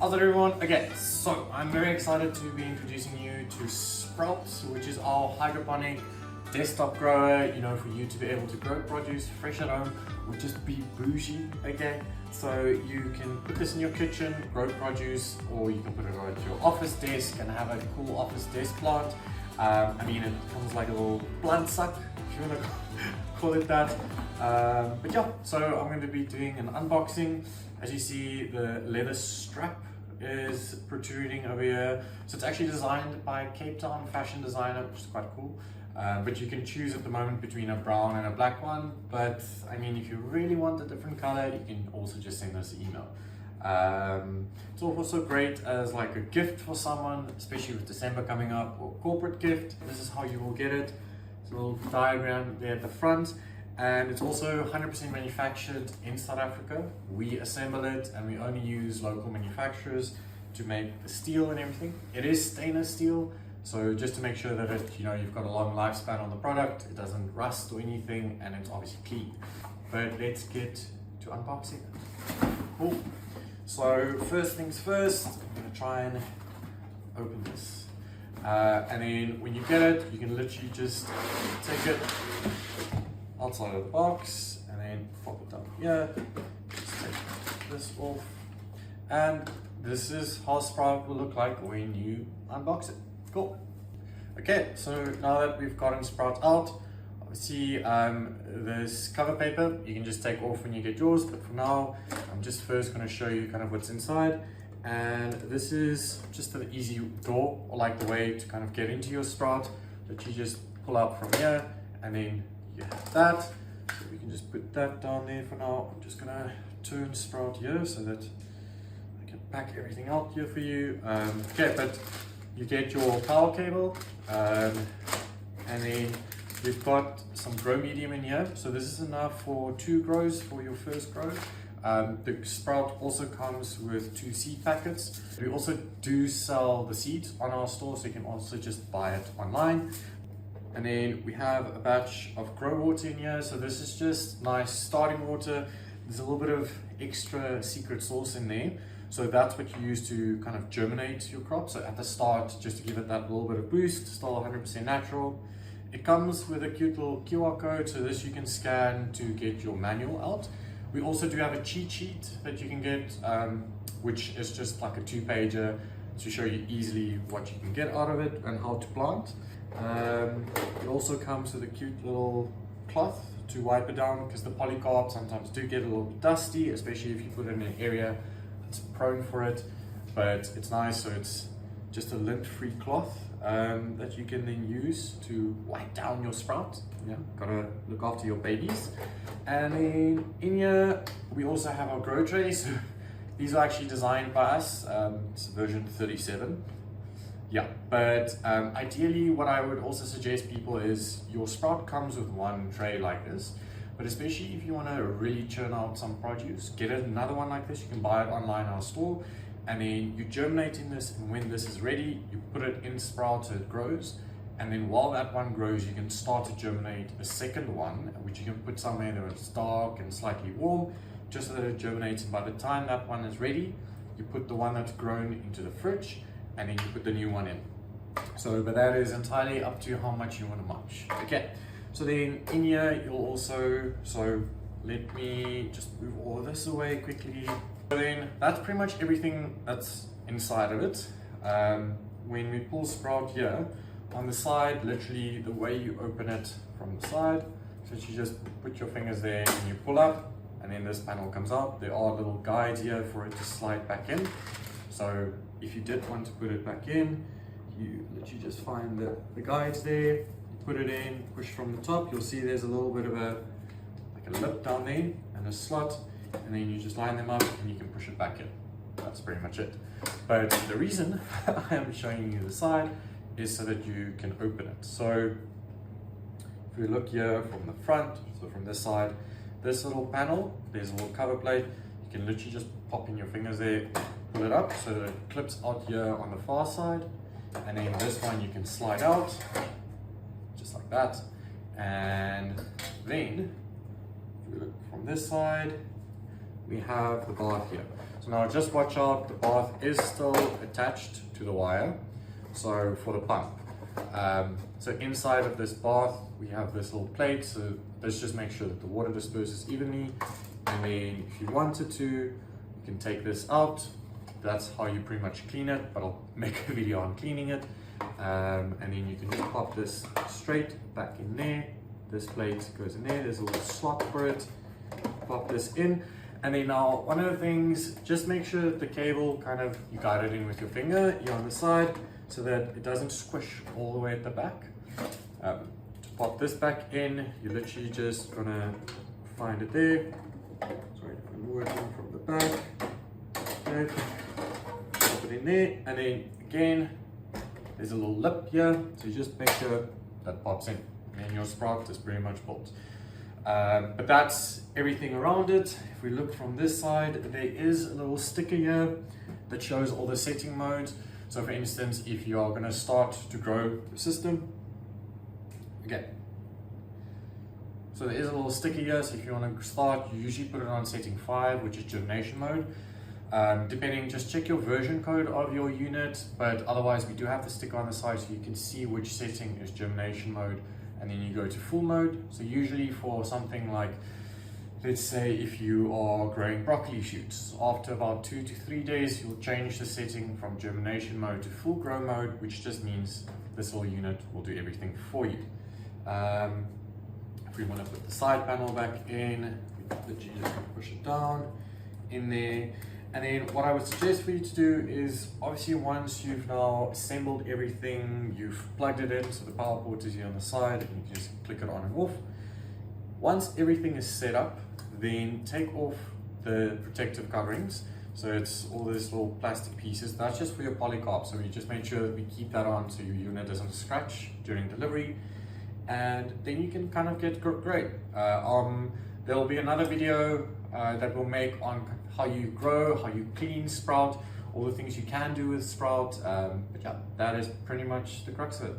How's it everyone? Okay, so I'm very excited to be introducing you to Sprouts, which is our hydroponic desktop grower, for you to be able to grow produce fresh at home or just be bougie, okay? So you can put this in your kitchen, grow produce, or you can put it on your office desk and have a cool office desk plant. It comes like a little plant suck, if you want to call it that. But yeah, so I'm going to be doing an unboxing. As you see, the leather strap is protruding over here. So it's actually designed by a Cape Town fashion designer, which is quite cool. But you can choose at the moment between a brown and a black one. But if you really want a different color, you can also just send us an email. It's also great as like a gift for someone, especially with December coming up, or corporate gift. This is how you will get it. It's a little diagram there at the front. And it's also 100% manufactured in South Africa. We assemble it and we only use local manufacturers to make the steel and everything. It is stainless steel, so just to make sure that you've got a long lifespan on the product, it doesn't rust or anything, and it's obviously clean. But let's get to unboxing it. Cool. So first things first, I'm gonna try and open this. And then when you get it, you can literally just take it outside of the box and then pop it down here. Just take this off, and this is how Sprout will look like when you unbox it. Cool. Okay, so now that we've gotten Sprout out, obviously this cover paper you can just take off when you get yours, but for now I'm just first going to show you kind of what's inside. And this is just an easy door, or like the way to kind of get into your Sprout, that you just pull out from here, and then you have that. So we can just put that down there for now. I'm just gonna turn Sprout here so that I can pack everything out here for you. Okay, but you get your power cable, and then you've got some grow medium in here. So this is enough for 2 grows for your first grow. The Sprout also comes with 2 seed packets. We also do sell the seeds on our store, so you can also just buy it online. And then we have a batch of grow water in here. So this is just nice starting water. There's a little bit of extra secret sauce in there. So that's what you use to kind of germinate your crop. So at the start, just to give it that little bit of boost, still 100% natural. It comes with a cute little QR code. So this you can scan to get your manual out. We also do have a cheat sheet that you can get, which is just like a 2-pager to show you easily what you can get out of it and how to plant. It also comes with a cute little cloth to wipe it down, because the polycarb sometimes do get a little bit dusty, especially if you put it in an area that's prone for it. But it's nice, so it's just a lint-free cloth that you can then use to wipe down your Sprout. Yeah, gotta look after your babies. And then in here we also have our grow trays. These are actually designed by us. It's version 37. Yeah, but ideally what I would also suggest people is your Sprout comes with 1 tray like this, but especially if you want to really churn out some produce, get another one like this. You can buy it online in our store, and then you germinate in this, and when this is ready, you put it in Sprout so it grows. And then while that one grows, you can start to germinate a second one, which you can put somewhere that it's dark and slightly warm, just so that it germinates. And by the time that one is ready, you put the one that's grown into the fridge, and then you put the new one in. So, but that is entirely up to how much you want to mulch. Okay, so then in here you'll also, so let me just move all of this away quickly. So then that's pretty much everything that's inside of it. When we pull Sprout here, on the side, literally the way you open it from the side, so you just put your fingers there and you pull up, and then this panel comes out. There are little guides here for it to slide back in. So if you did want to put it back in, you literally just find the guides there, you put it in, push from the top. You'll see there's a little bit of like a lip down there and a slot, and then you just line them up and you can push it back in. That's pretty much it. But the reason I am showing you the side is so that you can open it. So if we look here from the front, so from this side, this little panel, there's a little cover plate. You can literally just pop in your fingers there, pull it up so that it clips out here on the far side, and then this one you can slide out just like that. And then if we look from this side, we have the bath here. So now just watch out, the bath is still attached to the wire, so for the pump. So inside of this bath we have this little plate, so let's just make sure that the water disperses evenly, and then if you wanted to, you can take this out. That's how you pretty much clean it, but I'll make a video on cleaning it. And then you can just pop this straight back in there. This plate goes in there, there's a little slot for it. Pop this in, and then now one of the things, just make sure that the cable you guide it in with your finger here on the side, so that it doesn't squish all the way at the back. To pop this back in, you're literally just gonna find it there. Sorry, I'm working from the back. Okay. Pop it in there, and then again, there's a little lip here, so you just make sure that pops in, and your sprout is pretty much built. But that's everything around it. If we look from this side, there is a little sticker here that shows all the setting modes. So for instance, if you are going to start to grow the system, okay. So there is a little sticker here, so if you want to start, you usually put it on setting 5, which is germination mode. Depending, just check your version code of your unit, but otherwise we do have the sticker on the side so you can see which setting is germination mode, and then you go to full mode. So usually for something like, let's say if you are growing broccoli shoots, after about 2 to 3 days you'll change the setting from germination mode to full grow mode, which just means this little unit will do everything for you. If we want to put the side panel back in, we literally just push it down in there. And then what I would suggest for you to do is, obviously once you've now assembled everything, you've plugged it in, so the power port is here on the side, and you can just click it on and off. Once everything is set up, then take off the protective coverings. So it's all these little plastic pieces, that's just for your polycarb, so we just make sure that we keep that on so your unit doesn't scratch during delivery, and then you can get great. There'll be another video that we'll make on how you grow, how you clean sprout, all the things you can do with sprout, but yeah, that is pretty much the crux of it.